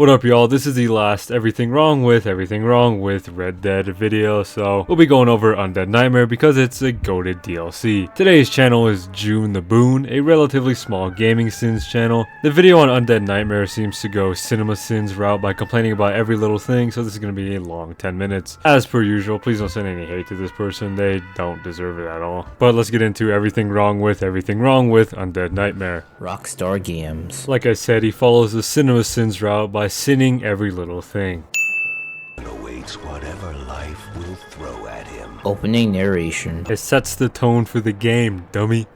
What up, y'all? This is the last everything wrong with Red Dead video, so we'll be going over Undead Nightmare because it's a goated DLC. Today's channel is JUNETHEBUNE, a relatively small gaming sins channel. The video on Undead Nightmare seems to go cinema sins route by complaining about every little thing, so this is going to be a long 10 minutes. As per usual, please don't send any hate to this person, they don't deserve it at all. But let's get into everything wrong with Undead Nightmare. Rockstar Games. Like I said, he follows the cinema sins route by sinning every little thing. Awaits whatever life will throw at him. Opening narration. It sets the tone for the game, dummy.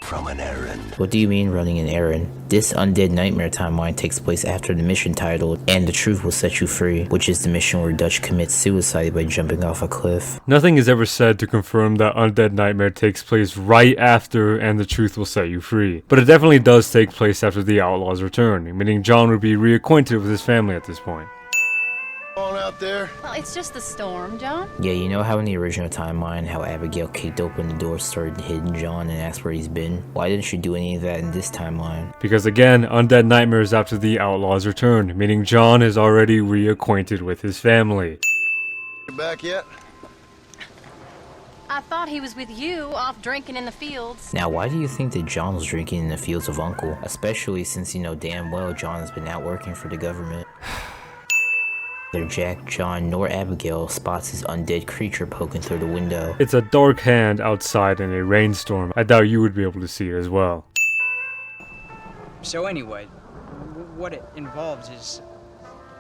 From an errand. What do you mean running an errand? This Undead Nightmare timeline takes place after the mission titled "And the Truth Will Set You Free," which is the mission where Dutch commits suicide by jumping off a cliff. Nothing is ever said to confirm that Undead Nightmare takes place right after "And the Truth Will Set You Free," but it definitely does take place after the Outlaws return, meaning John would be reacquainted with his family at this point. Out there? Well, it's just the storm, John. Yeah, you know how in the original timeline, how Abigail kicked open the door, started hitting John, and asked where he's been? Why didn't she do any of that in this timeline? Because again, Undead Nightmare is after the Outlaws return, meaning John is already reacquainted with his family. You back yet? I thought he was with you, off drinking in the fields. Now, why do you think that John was drinking in the fields of Uncle? Especially since you know damn well John has been out working for the government. Neither Jack, John, nor Abigail spots his undead creature poking through the window. It's a dark hand outside in a rainstorm. I doubt you would be able to see it as well. So anyway, what it involves is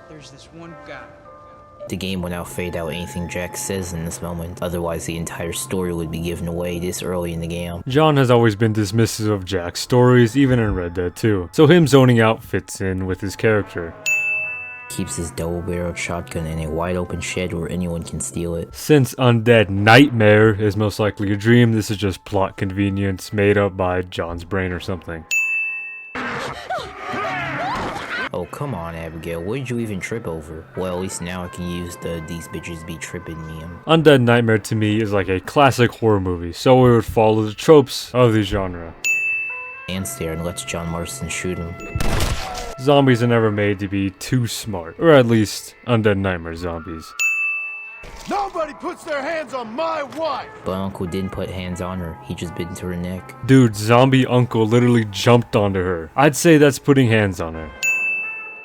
there's this one guy. The game will now fade out anything Jack says in this moment, otherwise the entire story would be given away this early in the game. John has always been dismissive of Jack's stories, even in Red Dead 2, so him zoning out fits in with his character. Keeps his double-barreled shotgun in a wide-open shed where anyone can steal it. Since Undead Nightmare is most likely a dream, this is just plot convenience made up by John's brain or something. Oh, come on, Abigail, what did you even trip over? Well, at least now I can use the "these bitches be tripping" meme. Undead Nightmare to me is like a classic horror movie, so it would follow the tropes of the genre. Stands there and lets John Marston shoot him. Zombies are never made to be too smart, or at least Undead Nightmare zombies. Nobody puts their hands on my wife! But Uncle didn't put hands on her, he just bit into her neck. Dude, zombie uncle literally jumped onto her. I'd say that's putting hands on her.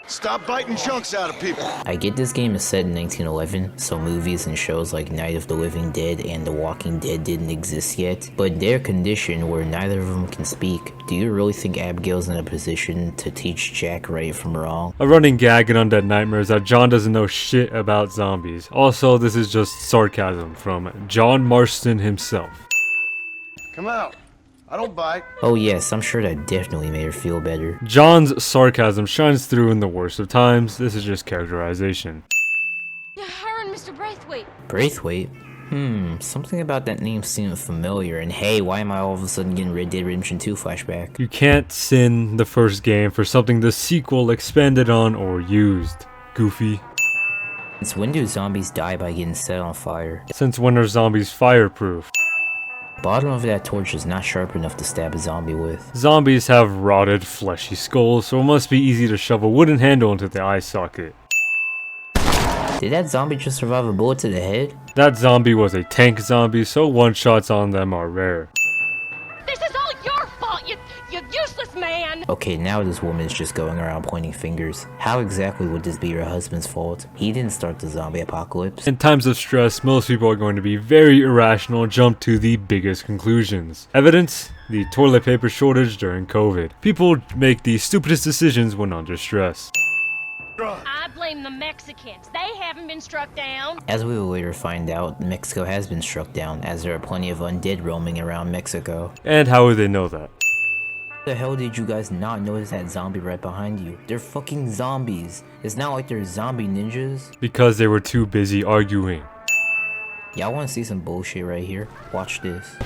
Stop biting chunks out of people! I get this game is set in 1911, so movies and shows like Night of the Living Dead and The Walking Dead didn't exist yet, but their condition where neither of them can speak. Do you really think Abigail's in a position to teach Jack right from wrong? A running gag in Undead Nightmare is that John doesn't know shit about zombies. Also, this is just sarcasm from John Marston himself. Come out. I don't bite. Oh yes, I'm sure that definitely made her feel better. John's sarcasm shines through in the worst of times. This is just characterization. Yeah, her and Mr. Braithwaite. Braithwaite? Something about that name seemed familiar, and hey, why am I all of a sudden getting Red Dead Redemption 2 flashback? You can't sin the first game for something the sequel expanded on or used. Goofy. Since when do zombies die by getting set on fire? Since when are zombies fireproof? Bottom of that torch is not sharp enough to stab a zombie with. Zombies have rotted, fleshy skulls, so it must be easy to shove a wooden handle into the eye socket. Did that zombie just survive a bullet to the head? That zombie was a tank zombie, so one-shots on them are rare. This is all your fault, you useless man! Okay, now this woman is just going around pointing fingers. How exactly would this be your husband's fault? He didn't start the zombie apocalypse. In times of stress, most people are going to be very irrational and jump to the biggest conclusions. Evidence? The toilet paper shortage during COVID. People make the stupidest decisions when under stress. I blame the Mexicans. They haven't been struck down. As we will later find out, Mexico has been struck down, as there are plenty of undead roaming around Mexico. And how would they know that? The hell did you guys not notice that zombie right behind you? They're fucking zombies. It's not like they're zombie ninjas. Because they were too busy arguing. Y'all wanna see some bullshit right here? Watch this.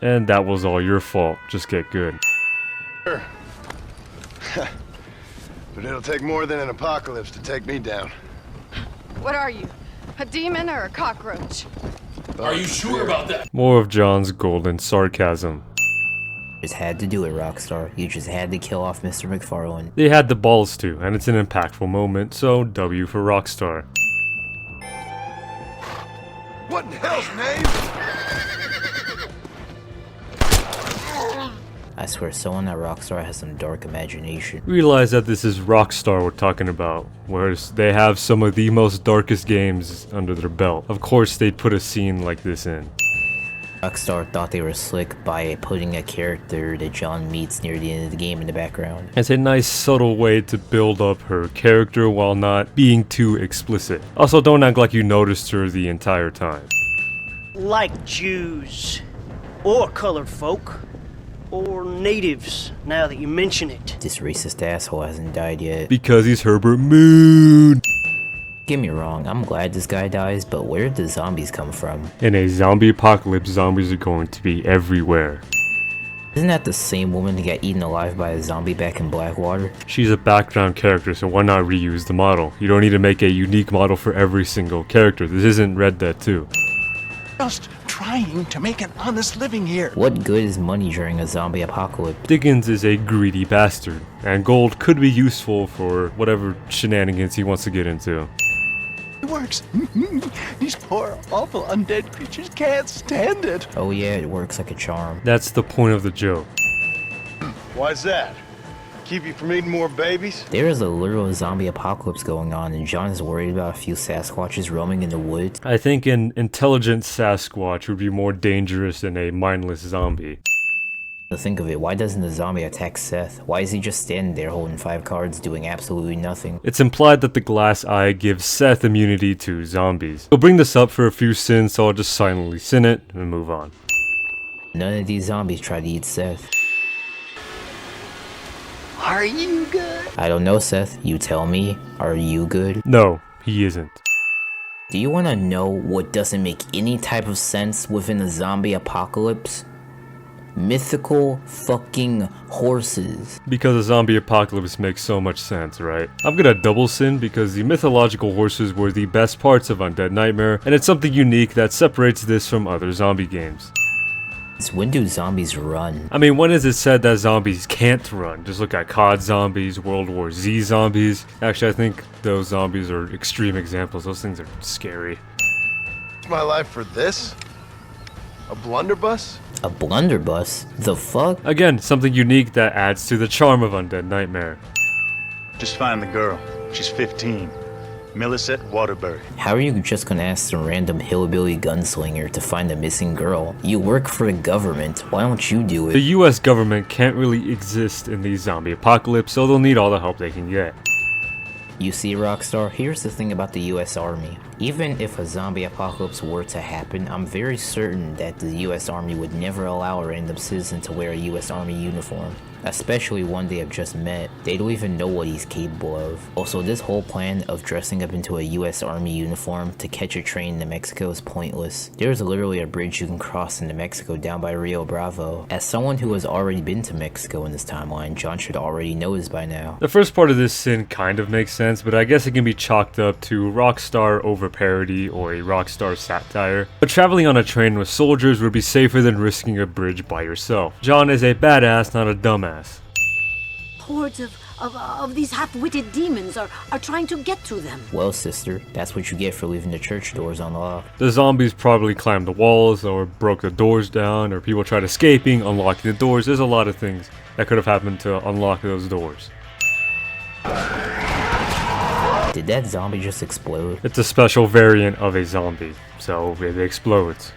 And that was all your fault. Just get good. But it'll take more than an apocalypse to take me down. What are you? A demon or a cockroach? Are you sure about that? More of John's golden sarcasm. Just had to do it, Rockstar. You just had to kill off Mr. McFarlane. They had the balls to, and it's an impactful moment, so W for Rockstar. What in hell's name? I swear someone at Rockstar has some dark imagination. Realize that this is Rockstar we're talking about, whereas they have some of the most darkest games under their belt. Of course they'd put a scene like this in. Rockstar thought they were slick by putting a character that John meets near the end of the game in the background. It's a nice subtle way to build up her character while not being too explicit. Also, don't act like you noticed her the entire time. Like Jews, or colored folk, or natives, now that you mention it. This racist asshole hasn't died yet. Because he's Herbert Moon! Get me wrong, I'm glad this guy dies, but where did the zombies come from? In a zombie apocalypse, zombies are going to be everywhere. Isn't that the same woman that got eaten alive by a zombie back in Blackwater? She's a background character, so why not reuse the model? You don't need to make a unique model for every single character. This isn't Red Dead 2. Just trying to make an honest living here. What good is money during a zombie apocalypse? Dickens is a greedy bastard, and gold could be useful for whatever shenanigans he wants to get into. It works. These poor, awful undead creatures can't stand it. Oh yeah, it works like a charm. That's the point of the joke. Why's that? Keep you from eating more babies? There is a literal zombie apocalypse going on, and John is worried about a few Sasquatches roaming in the woods. I think an intelligent Sasquatch would be more dangerous than a mindless zombie. To think of it, why doesn't the zombie attack Seth? Why is he just standing there holding 5 cards doing absolutely nothing? It's implied that the glass eye gives Seth immunity to zombies. We'll bring this up for a few sins, so I'll just silently sin it and move on. None of these zombies try to eat Seth. Are you good? I don't know, Seth. You tell me. Are you good? No, he isn't. Do you want to know what doesn't make any type of sense within a zombie apocalypse? Mythical fucking horses. Because a zombie apocalypse makes so much sense, right? I'm gonna double sin because the mythological horses were the best parts of Undead Nightmare, and it's something unique that separates this from other zombie games. When do zombies run? I mean, when is it said that zombies can't run? Just look at COD zombies, World War Z zombies. Actually, I think those zombies are extreme examples. Those things are scary. My life for this? A blunderbuss? A blunderbuss? The fuck? Again, something unique that adds to the charm of Undead Nightmare. Just find the girl. She's 15. Millicent Waterbury. How are you just gonna ask some random hillbilly gunslinger to find a missing girl? You work for the government. Why don't you do it? The US government can't really exist in the zombie apocalypse, so they'll need all the help they can get. You see, Rockstar, here's the thing about the US Army. Even if a zombie apocalypse were to happen, I'm very certain that the US Army would never allow a random citizen to wear a US Army uniform. Especially one they have just met. They don't even know what he's capable of. Also, this whole plan of dressing up into a US Army uniform to catch a train to Mexico is pointless. There's literally a bridge you can cross into Mexico down by Rio Bravo. As someone who has already been to Mexico in this timeline, John should already know this by now. The first part of this sin kind of makes sense, but I guess it can be chalked up to Rockstar over parody or a Rockstar satire. But traveling on a train with soldiers would be safer than risking a bridge by yourself. John is a badass, not a dumbass. Hordes of these half-witted demons are trying to get to them. Well, sister, that's what you get for leaving the church doors unlocked. The zombies probably climbed the walls or broke the doors down, or people tried escaping, unlocking the doors. There's a lot of things that could have happened to unlock those doors. Did that zombie just explode? It's a special variant of a zombie, so it explodes.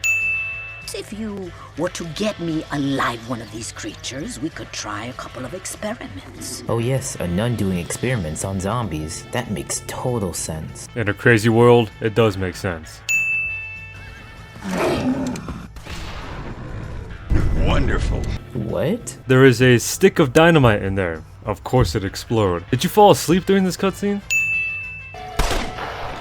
If you were to get me alive one of these creatures, we could try a couple of experiments. Oh yes, a nun doing experiments on zombies. That makes total sense. In a crazy world, it does make sense. Wonderful. What? There is a stick of dynamite in there. Of course it exploded. Did you fall asleep during this cutscene?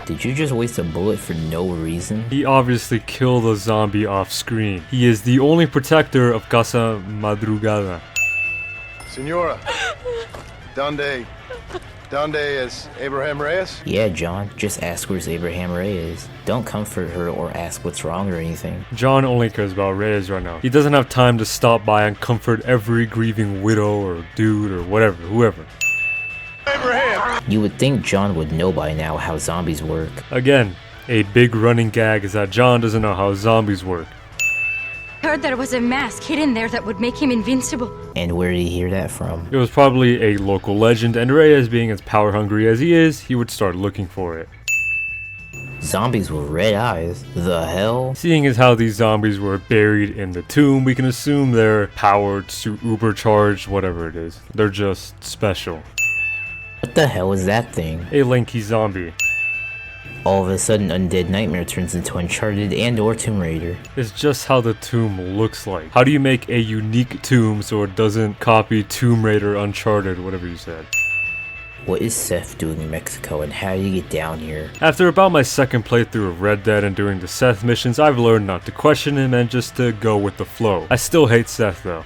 Did you just waste a bullet for no reason? He obviously killed a zombie off screen. He is the only protector of Casa Madrugada. Senora. Donde Donde is Abraham Reyes? Yeah, John, just ask where's Abraham Reyes. Don't comfort her or ask what's wrong or anything. John only cares about Reyes right now. He doesn't have time to stop by and comfort every grieving widow or dude or whatever, whoever. Abraham! You would think John would know by now how zombies work. Again, a big running gag is that John doesn't know how zombies work. Heard there was a mask hidden there that would make him invincible. And where did he hear that from? It was probably a local legend, and Reyes being as power hungry as he is, he would start looking for it. Zombies with red eyes? The hell? Seeing as how these zombies were buried in the tomb, we can assume they're powered, ubercharged, whatever it is. They're just special. What the hell is that thing? A lanky zombie. All of a sudden, Undead Nightmare turns into Uncharted and or Tomb Raider. It's just how the tomb looks like. How do you make a unique tomb so it doesn't copy Tomb Raider, Uncharted, whatever you said? What is Seth doing in Mexico and how do you get down here? After about my second playthrough of Red Dead and doing the Seth missions, I've learned not to question him and just to go with the flow. I still hate Seth though.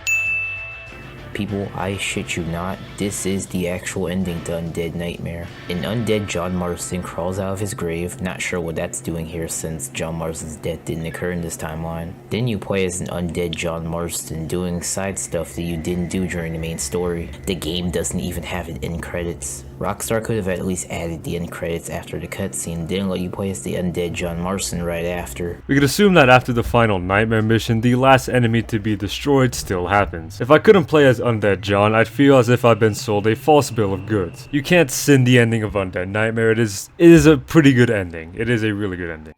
People, I shit you not, this is the actual ending to Undead Nightmare. An undead John Marston crawls out of his grave, not sure what that's doing here since John Marston's death didn't occur in this timeline. Then you play as an undead John Marston doing side stuff that you didn't do during the main story. The game doesn't even have an end credits. Rockstar could have at least added the end credits after the cutscene, didn't let you play as the undead John Marston right after. We could assume that after the final Nightmare mission, the last enemy to be destroyed still happens. If I couldn't play as Undead John, I'd feel as if I've been sold a false bill of goods. You can't sin the ending of Undead Nightmare. It is a pretty good ending. It is a really good ending.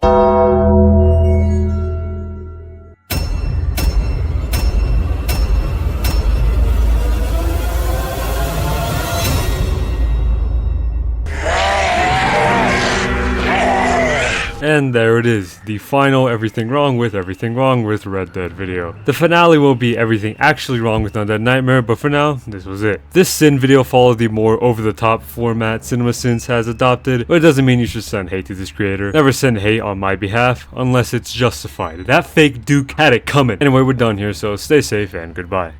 And there it is, the final everything wrong with Red Dead video. The finale will be everything actually wrong with Undead Nightmare, but for now, this was it. This sin video followed the more over-the-top format CinemaSins has adopted, but it doesn't mean you should send hate to this creator. Never send hate on my behalf, unless it's justified. That fake Duke had it coming. Anyway, we're done here, so stay safe and goodbye.